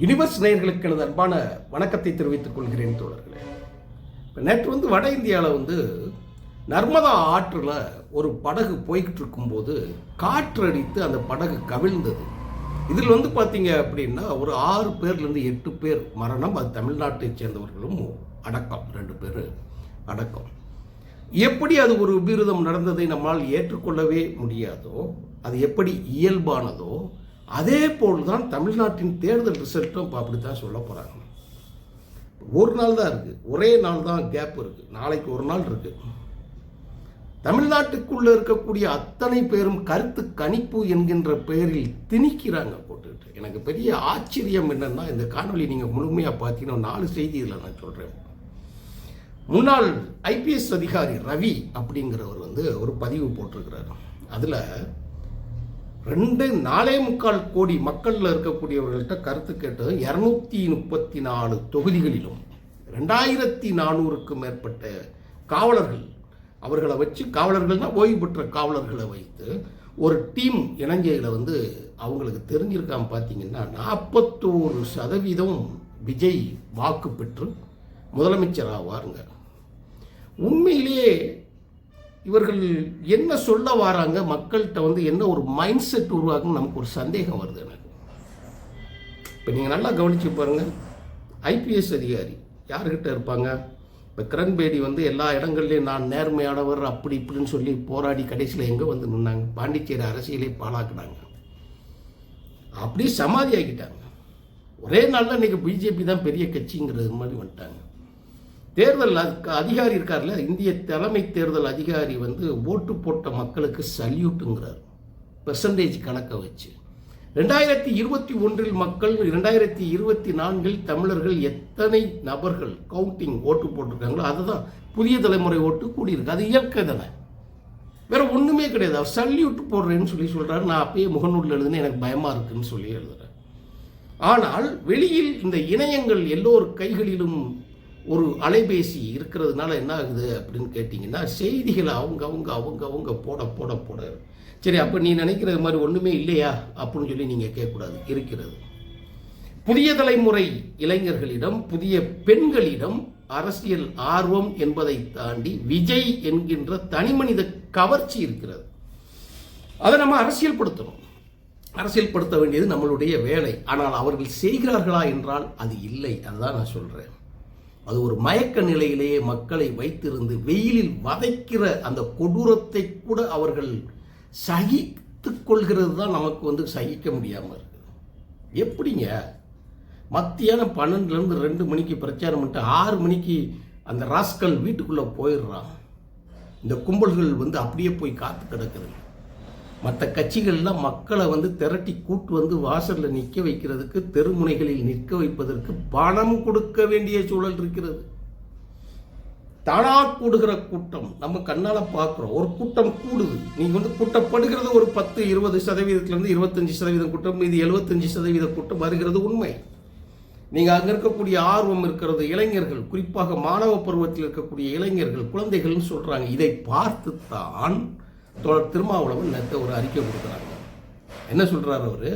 Universe நேயர்களுக்கு எனது அன்பான வணக்கத்தை தெரிவித்துக் கொள்கிறேன் தோழர்களே. நேற்று வட இந்தியாவில் நர்மதா ஆற்றில் ஒரு படகு போய்கிட்டு இருக்கும்போது காற்றடித்து அந்த படகு கவிழ்ந்தது. இதில் பார்த்தீங்க அப்படின்னா ஒரு 6 பேர்லேருந்து 8 பேர் மரணம். அது தமிழ்நாட்டை சேர்ந்தவர்களும் அடக்கம், 2 பேர் அடக்கம். எப்படி அது ஒரு விபரீதம் நடந்ததை நம்மால் ஏற்றுக்கொள்ளவே முடியாதோ, அது எப்படி இயல்பானதோ அதே போல் தான் தமிழ்நாட்டின் தேர்தல் ரிசல்ட்டும் இப்போ அப்படித்தான் சொல்ல போகிறாங்க. ஒரு நாள் தான் இருக்குது, ஒரே நாள் தான் கேப் இருக்குது, நாளைக்கு ஒரு நாள் இருக்குது. தமிழ்நாட்டுக்குள்ளே இருக்கக்கூடிய அத்தனை பேரும் கருத்து கணிப்பு என்கின்ற பெயரில் திணிக்கிறாங்க போட்டுக்கிட்டு. எனக்கு பெரிய ஆச்சரியம் என்னன்னா, இந்த காணொலி நீங்கள் முழுமையாக பார்த்தீங்கன்னா 4 செய்தி இதில் நான் சொல்கிறேன். முன்னாள் IPS அதிகாரி ரவி அப்படிங்கிறவர் ஒரு பதிவு போட்டிருக்கிறார். அதில் 4.25 கோடி மக்களில் இருக்கக்கூடியவர்கள்ட்ட கருத்து கேட்டது 234 தொகுதிகளிலும் 2400க்கும் மேற்பட்ட காவலர்கள், அவர்களை வச்சு, காவலர்கள்னா ஓய்வு பெற்ற காவலர்களை வைத்து ஒரு டீம் இணைஞ்சையில் அவங்களுக்கு தெரிஞ்சிருக்காம பார்த்தீங்கன்னா 41% விஜய் வாக்கு பெற்று முதலமைச்சர் ஆவாருங்க. உண்மையிலேயே இவர்கள் என்ன சொல்ல வராங்க, மக்கள்கிட்ட என்ன ஒரு மைண்ட் செட் உருவாக்குன்னு நமக்கு ஒரு சந்தேகம் வருது எனக்கு. இப்போ நீங்கள் நல்லா கவனிச்சு பாருங்கள், IPS அதிகாரி யார்கிட்ட இருப்பாங்க? இப்போ கிரண்பேடி எல்லா இடங்கள்லையும் நான் நேர்மையானவர் அப்படி இப்படின்னு சொல்லி போராடி கடைசியில் எங்கே நின்னாங்க? பாண்டிச்சேரி அரசியலை பாழாக்குனாங்க, அப்படியே சமாதி ஆக்கிட்டாங்க. ஒரே நாளில் இன்றைக்கி BJP தான் பெரிய கட்சிங்கிறது மாதிரி வந்துட்டாங்க. தேர்தல் அதிகாரி இருக்கார்ல, இந்திய தலைமை தேர்தல் அதிகாரி ஓட்டு போட்ட மக்களுக்கு சல்யூட்டுங்கிறார் பெர்சன்டேஜ் கணக்கை வச்சு. 2021 மக்கள் 2024 தமிழர்கள் எத்தனை நபர்கள் கவுண்டிங் ஓட்டு போட்டிருக்காங்களோ அதுதான் புதிய தலைமுறை ஓட்டு கூடியிருக்கு. அது இயற்கை தானே, வேற ஒன்றுமே கிடையாது. அவர் சல்யூட் போடுறேன்னு சொல்கிறாரு. நான் அப்பயே முகநூலில் எழுதுன்னு எனக்கு பயமாக இருக்குன்னு சொல்லி எழுதுறேன். ஆனால் வெளியில் இந்த இணையங்கள் எல்லோரு கைகளிலும் ஒரு அலைபேசி இருக்கிறதுனால என்ன ஆகுது அப்படின்னு கேட்டிங்கன்னா, செய்திகளை அவங்க போட சரி, அப்போ நீ நினைக்கிறது மாதிரி ஒன்றுமே இல்லையா அப்படின்னு சொல்லி நீங்கள் கேட்கக்கூடாது, இருக்கிறது. புதிய தலைமுறை இளைஞர்களிடம், புதிய பெண்களிடம் அரசியல் ஆர்வம் என்பதை தாண்டி விஜய் என்கின்ற தனிமனித கவர்ச்சி இருக்கிறது. அதை நம்ம அரசியல்படுத்தணும். அரசியல்படுத்த வேண்டியது நம்மளுடைய வேலை. ஆனால் அவர்கள் செய்கிறார்களா என்றால் அது இல்லை. அதுதான் நான் சொல்கிறேன். அது ஒரு மயக்க நிலையிலேயே மக்களை வைத்திருந்து வெயிலில் வதைக்கிற அந்த கொடூரத்தை கூட அவர்கள் சகித்து கொள்கிறது தான் நமக்கு சகிக்க முடியாமல் இருக்குது. எப்படிங்க மத்தியானம் 12லேருந்து 2 மணிக்கு பிரச்சாரம் பண்ணிட்டு 6 மணிக்கு அந்த ராஸ்கல் வீட்டுக்குள்ளே போயிடுறான். இந்த கும்பல்கள் அப்படியே போய் காத்து கிடக்குது. மற்ற கட்சிகள்லாம் மக்களை திரட்டி கூட்டு வாசலில் நிற்க வைக்கிறதுக்கு, தெருமுனைகளில் நிற்க வைப்பதற்கு பணம் கொடுக்க வேண்டிய சூழல் இருக்கிறது. தானா கூடுகிற கூட்டம் நம்ம கண்ணால் பார்க்குறோம். ஒரு கூட்டம் கூடுது, நீங்கள் கூட்டப்படுகிறது ஒரு 10-20% 25% கூட்டம், இது 75% கூட்டம் வருகிறது உண்மை. நீங்கள் அங்கே இருக்கக்கூடிய ஆர்வம் இருக்கிறது, இளைஞர்கள், குறிப்பாக மாணவ பருவத்தில் இருக்கக்கூடிய இளைஞர்கள், குழந்தைகள்னு சொல்கிறாங்க. இதை பார்த்து தான் தோழர் திருமாவளவன் நேற்று ஒரு அறிக்கை கொடுக்குறாங்க. என்ன சொல்றாரு அவரு?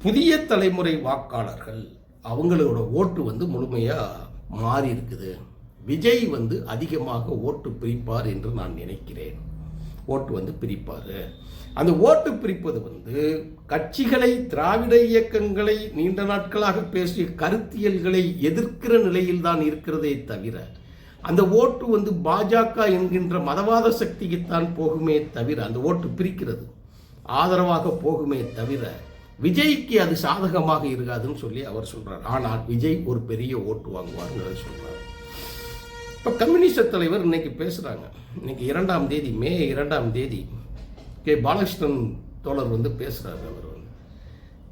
புதிய தலைமுறை வாக்காளர்கள் அவங்களோட ஓட்டு முழுமையா மாறி இருக்குது. விஜய் அதிகமாக ஓட்டு பிரிப்பார் என்று நான் நினைக்கிறேன். ஓட்டு பிரிப்பார். அந்த ஓட்டு பிரிப்பது கட்சிகளை, திராவிட இயக்கங்களை, நீண்ட நாட்களாக பேசிய கருத்தியல்களை எதிர்க்கிற நிலையில் தான் இருக்கிறதே தவிர, அந்த ஓட்டு பாஜக என்கின்ற மதவாத சக்திக்குத்தான் போகுமே தவிர, அந்த ஓட்டு பிரிக்கிறது ஆதரவாக போகுமே தவிர விஜய்க்கு அது சாதகமாக இருக்காதுன்னு சொல்லி அவர் சொல்றார். ஆனால் விஜய் ஒரு பெரிய ஓட்டு வாங்குவார்னு சொல்றார். இப்போ கம்யூனிஸ்ட் தலைவர் இன்னைக்கு பேசுறாங்க. இன்னைக்கு 2ஆம் தேதி, மே 2ஆம் தேதி பாலகிருஷ்ணன் தோழர் பேசுறாரு. அவர்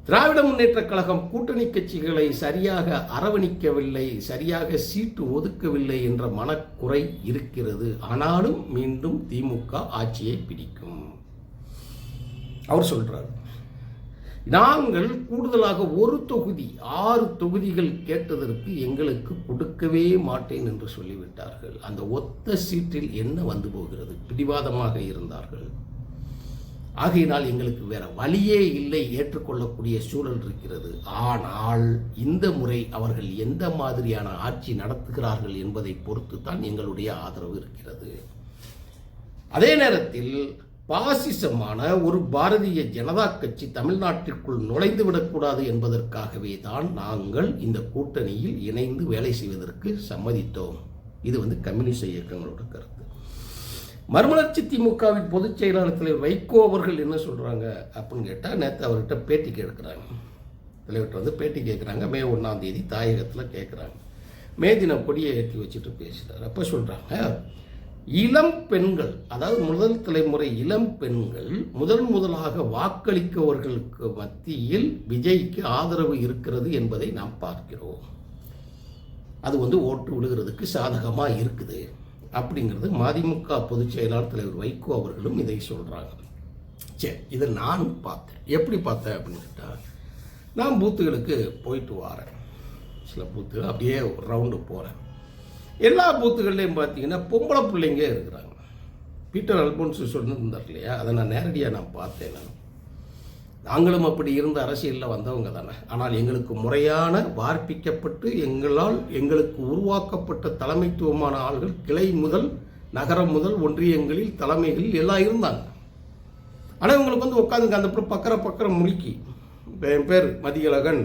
திராவிட முன்னேற்ற கழகம் கூட்டணி கட்சிகளை சரியாக அரவணிக்கவில்லை, சரியாக சீட்டு ஒதுக்கவில்லை என்ற மனக்குறை இருக்கிறது. ஆனாலும் மீண்டும் திமுக ஆட்சியை பிடிக்கும் அவர் சொல்றார். நாங்கள் கூடுதலாக ஒரு தொகுதி 6 தொகுதிகள் கேட்டதற்கு எங்களுக்கு கொடுக்கவே மாட்டேன் என்று சொல்லிவிட்டார்கள். அந்த ஒத்த சீட்டில் என்ன போகிறது? பிடிவாதமாக இருந்தார்கள். ஆகையினால் எங்களுக்கு வேற வழியே இல்லை, ஏற்றுக்கொள்ளக்கூடிய சூழல் இருக்கிறது. ஆனால் இந்த முறை அவர்கள் எந்த மாதிரியான ஆட்சி நடத்துகிறார்கள் என்பதை பொறுத்து தான் எங்களுடைய ஆதரவு இருக்கிறது. அதே நேரத்தில் பாசிசமான ஒரு பாரதிய ஜனதா கட்சி தமிழ்நாட்டிற்குள் நுழைந்து விடக்கூடாது என்பதற்காகவே தான் நாங்கள் இந்த கூட்டணியில் இணைந்து வேலை செய்வதற்கு சம்மதித்தோம். இது கம்யூனிஸ்ட் இயக்கங்களோட கருத்து. மறுமலர்ச்சி திமுகவின் பொதுச் செயலாளர் தலைவர் வைகோ அவர்கள் என்ன சொல்றாங்க அப்படின்னு கேட்டால், நேற்று அவர்கிட்ட பேட்டி கேட்கிறாங்க. தலைவர்கிட்ட பேட்டி கேட்குறாங்க. மே 1ஆம் தேதி தாயகத்தில் கேட்குறாங்க. மே தினம் கொடியை ஏற்றி வச்சுட்டு பேசுகிறார். அப்போ சொல்கிறாங்க, இளம் பெண்கள், அதாவது முதல் தலைமுறை இளம் பெண்கள் முதலாக வாக்களிக்கவர்களுக்கு மத்தியில் விஜய்க்கு ஆதரவு இருக்கிறது என்பதை நாம் பார்க்கிறோம். அது ஓட்டு விழுகிறதுக்கு சாதகமாக இருக்குது அப்படிங்கிறது மதிமுக பொதுச் செயலாளர் தலைவர் வைகோ அவர்களும் இதை சொல்கிறாங்க. சரி, இதை நான் பார்த்தேன். எப்படி பார்த்தேன் அப்படின்னு கேட்டால், நான் பூத்துகளுக்கு போயிட்டு வரேன். சில பூத்துகள் அப்படியே ஒரு ரவுண்டு போகிறேன். எல்லா பூத்துகள்லையும் பார்த்தீங்கன்னா பொம்பளை பிள்ளைங்க இருக்கிறாங்க. பீட்டர் அல்போன்ஸ் சொன்னிருந்தார் இல்லையா, அதை நான் நேரடியாக பார்த்தேன். நாங்களும் அப்படி இருந்த அரசியலில் வந்தவங்க தானே. ஆனால் எங்களுக்கு முறையான வார்ப்பிக்கப்பட்டு எங்களுக்கு உருவாக்கப்பட்ட தலைமைத்துவமான ஆள்கள் கிளை முதல் நகரம் முதல் ஒன்றியங்களில் தலைமைகளில் எல்லாம் இருந்தாங்க. ஆனால் இவங்களுக்கு உட்காந்துங்க அந்த பக்கரம் முழுக்கி, என் பேர் மதியழகன்,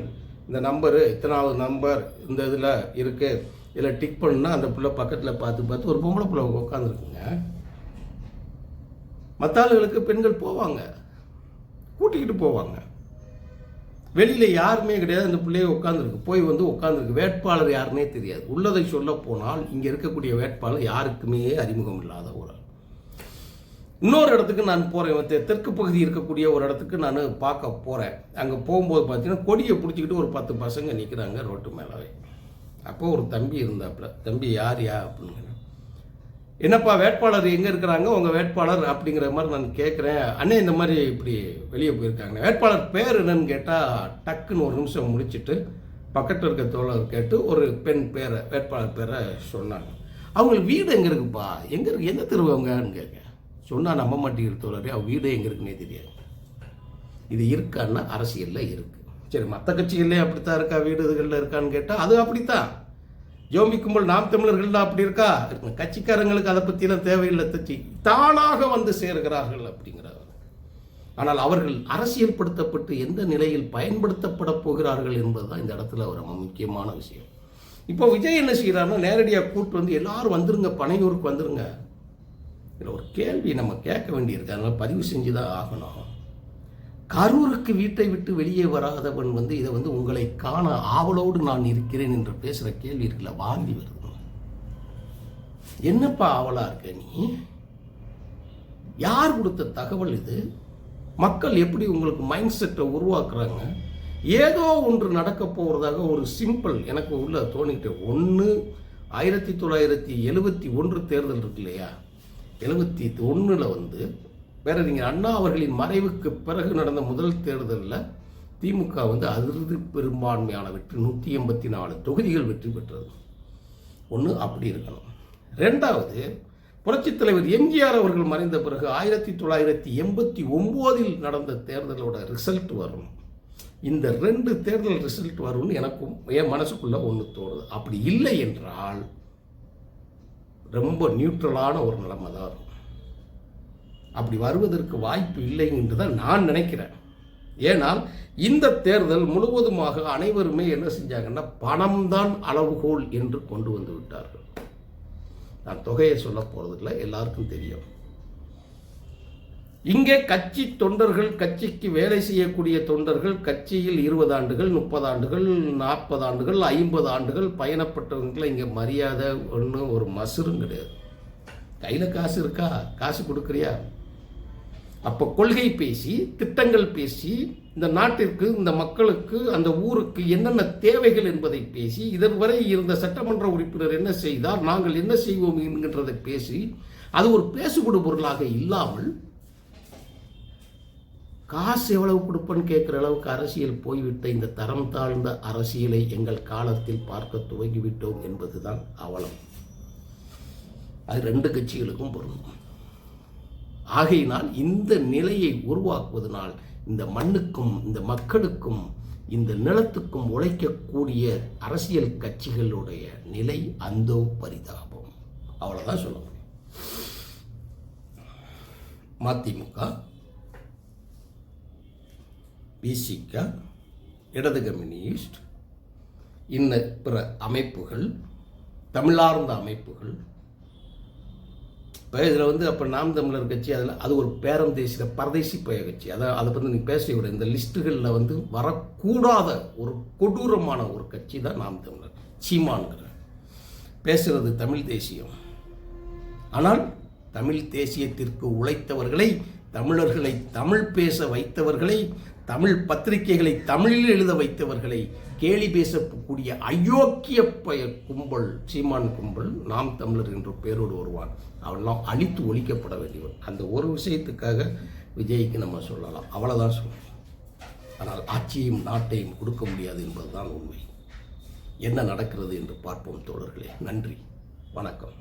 இந்த நம்பரு இத்தனாவது நம்பர் இந்த இதில் இருக்குது, இதில் டிக் பண்ணால் அந்த பிள்ளை பக்கத்தில் பார்த்து ஒரு பொம்பளை பிள்ளை உட்காந்துருக்குங்க. மற்ற ஆளுகளுக்கு பெண்கள் போவாங்க, கூட்டிக்கிட்டு போவாங்க. வெளியில் யாருமே கிடையாது. அந்த பிள்ளைய உட்காந்துருக்கு, போய் உட்காந்துருக்கு. வேட்பாளர் யாருன்னே தெரியாது. உள்ளதை சொல்ல போனால் இங்கே இருக்கக்கூடிய வேட்பாளர் யாருக்குமே அறிமுகம் இல்லாத ஒரு ஆள். இன்னொரு இடத்துக்கு நான் போகிறேன். தெற்கு பகுதி இருக்கக்கூடிய ஒரு இடத்துக்கு நான் பார்க்க போகிறேன். அங்கே போகும்போது பார்த்தீங்கன்னா கொடியை பிடிச்சிக்கிட்டு ஒரு 10 பசங்க நிற்கிறாங்க ரோட்டு மேலே. அப்போது ஒரு தம்பி இருந்தாப்புல. தம்பி யார் அப்படின்னு, என்னப்பா வேட்பாளர் எங்கே இருக்கிறாங்க உங்கள் வேட்பாளர் அப்படிங்கிற மாதிரி நான் கேட்குறேன். அண்ணே இந்த மாதிரி இப்படி வெளியே போயிருக்காங்க, வேட்பாளர் பேர் என்னன்னு கேட்டால் டக்குன்னு ஒரு நிமிஷம் முடிச்சுட்டு பக்கத்தில் இருக்க தோழர் கேட்டு ஒரு பெண் பேரை, வேட்பாளர் பேரை சொன்னாங்க. அவங்களுக்கு வீடு எங்கே இருக்குப்பா, எங்கே இருக்கு, எந்த தெருவங்கன்னு கேட்க சொன்னால் நம்ப மாட்டேங்கிற தோழரே, அவங்க வீடு எங்கே இருக்குன்னே தெரியாது. இது இருக்கான்னா அரசியலில் இருக்குது. சரி, மற்ற கட்சிகள்லேயே அப்படித்தான் இருக்கா, வீடு இதுகளில் இருக்கான்னு கேட்டால் அது அப்படித்தான். ஜோமி கும்பல் நாம் தமிழர்கள் அப்படி இருக்கா, கட்சிக்காரங்களுக்கு அதை பற்றிலாம் தேவையில்லை, தச்சு தானாக சேர்கிறார்கள் அப்படிங்கிறார். ஆனால் அவர்கள் அரசியல் படுத்தப்பட்டு எந்த நிலையில் பயன்படுத்தப்பட போகிறார்கள் என்பதுதான் இந்த இடத்துல ஒரு முக்கியமான விஷயம். இப்போ விஜய் என்ன செய்கிறாருன்னா, நேரடியாக கூட்டு எல்லாரும் வந்துருங்க, பனையூருக்கு வந்துருங்க. இதில் ஒரு கேள்வி நம்ம கேட்க வேண்டியிருக்கு, அதனால் பதிவு செஞ்சு தான் ஆகணும். கரூருக்கு வீட்டை விட்டு வெளியே வராதவன் இதை உங்களை காண ஆவலோடு நான் இருக்கிறேன் என்று பேசுகிற கேள்வி இருக்குல்ல, வாங்கி வருது. என்னப்பா ஆவலா இருக்க நீ? யார் கொடுத்த தகவல் இது? மக்கள் எப்படி உங்களுக்கு மைண்ட் செட்டை உருவாக்குறாங்க? ஏதோ ஒன்று நடக்க போகிறதாக ஒரு சிம்பிள் எனக்கு உள்ள தோணிக்கிட்டு. 1971 தேர்தல் இருக்கு இல்லையா, 71 பேரறிஞர் அண்ணா அவர்களின் மறைவுக்கு பிறகு நடந்த முதல் தேர்தலில் திமுக அதிருதி பெரும்பான்மையான வெற்றி, 184 தொகுதிகள் வெற்றி பெற்றது. ஒன்று அப்படி இருக்கணும். ரெண்டாவது, புரட்சித் தலைவர் எம்ஜிஆர் அவர்கள் மறைந்த பிறகு 1989 நடந்த தேர்தலோட ரிசல்ட் வரும். இந்த 2 தேர்தல் ரிசல்ட் வரும்னு எனக்கும் என் மனசுக்குள்ள ஒன்று தோணுது. அப்படி இல்லை என்றால் ரொம்ப நியூட்ரலான ஒரு நிலைமை தான் இருக்கும். அப்படி வருவதற்கு வாய்ப்பு இல்லை என்று தான் நான் நினைக்கிறேன். ஏனால் இந்த தேர்தல் முழுவதுமாக அனைவருமே என்ன செஞ்சாங்கன்னா, பணம்தான் அளவுகோல் என்று கொண்டு வந்து விட்டார்கள். நான் தொகையை சொல்ல போறதில்லை, எல்லாருக்கும் தெரியும். இங்கே கட்சி தொண்டர்கள், கட்சிக்கு வேலை செய்யக்கூடிய தொண்டர்கள், கட்சியில் 20 ஆண்டுகள் 30 ஆண்டுகள் 40 ஆண்டுகள் 50 ஆண்டுகள் பயணப்பட்டவங்களை இங்கே மரியாதை ஒன்றும் ஒரு மசுரும் கிடையாது. கையில் காசு இருக்கா, காசு கொடுக்குறியா? அப்போ கொள்கை பேசி, திட்டங்கள் பேசி, இந்த நாட்டிற்கு, இந்த மக்களுக்கு, அந்த ஊருக்கு என்னென்ன தேவைகள் என்பதை பேசி, இதுவரை இருந்த சட்டமன்ற உறுப்பினர் என்ன செய்தார், நாங்கள் என்ன செய்வோம் என்கின்றதை பேசி, அது ஒரு பேசுபடு பொருளாக இல்லாமல் காசு எவ்வளவு கொடுப்பன்னு கேட்குற அளவுக்கு அரசியல் போய்விட்ட இந்த தரம் தாழ்ந்த அரசியலை எங்கள் காலத்தில் பார்க்க துவங்கிவிட்டோம் என்பதுதான் அவலம். அது 2 கட்சிகளுக்கும் பொருந்தும். ஆகையினால் இந்த நிலையை உருவாக்குவதனால் இந்த மண்ணுக்கும் இந்த மக்களுக்கும் இந்த நிலத்துக்கும் உழைக்கக்கூடிய அரசியல் கட்சிகளுடைய நிலை அந்தோ பரிதாபம். அவ்வளோதான் சொல்ல முடியும். மதிமுக, விசிக, இடது கம்யூனிஸ்ட், இன்ன பிற அமைப்புகள், தமிழார்ந்த அமைப்புகள், இப்போ இதில் அப்போ நாம் தமிழர் கட்சி அது ஒரு பேரம் தேசிய பரதேசி பய கட்சி. அதை பற்றி நீங்கள் பேச விட இந்த லிஸ்ட்டுகளில் வரக்கூடாத ஒரு கொடூரமான ஒரு கட்சி தான் நாம் தமிழர். சீமான்கிற பேசுகிறது தமிழ் தேசியம். ஆனால் தமிழ் தேசியத்திற்கு உழைத்தவர்களை, தமிழர்களை தமிழ் பேச வைத்தவர்களை, தமிழ் பத்திரிகைகளை தமிழில் எழுத வைத்தவர்களை கேலி பேசக்கூடிய அயோக்கிய கும்பல் சீமான் கும்பல் நாம் தமிழர் என்ற பேரோடு வருவான். அவெல்லாம் அழித்து ஒழிக்கப்பட வேண்டியவன். அந்த ஒரு விஷயத்துக்காக விஜய்க்கு நம்ம சொல்லலாம், அவ்வளோதான் சொல்லணும். ஆனால் ஆட்சியையும் நாட்டையும் கொடுக்க முடியாது என்பதுதான் உண்மை. என்ன நடக்கிறது என்று பார்ப்போம் தோழர்களே. நன்றி, வணக்கம்.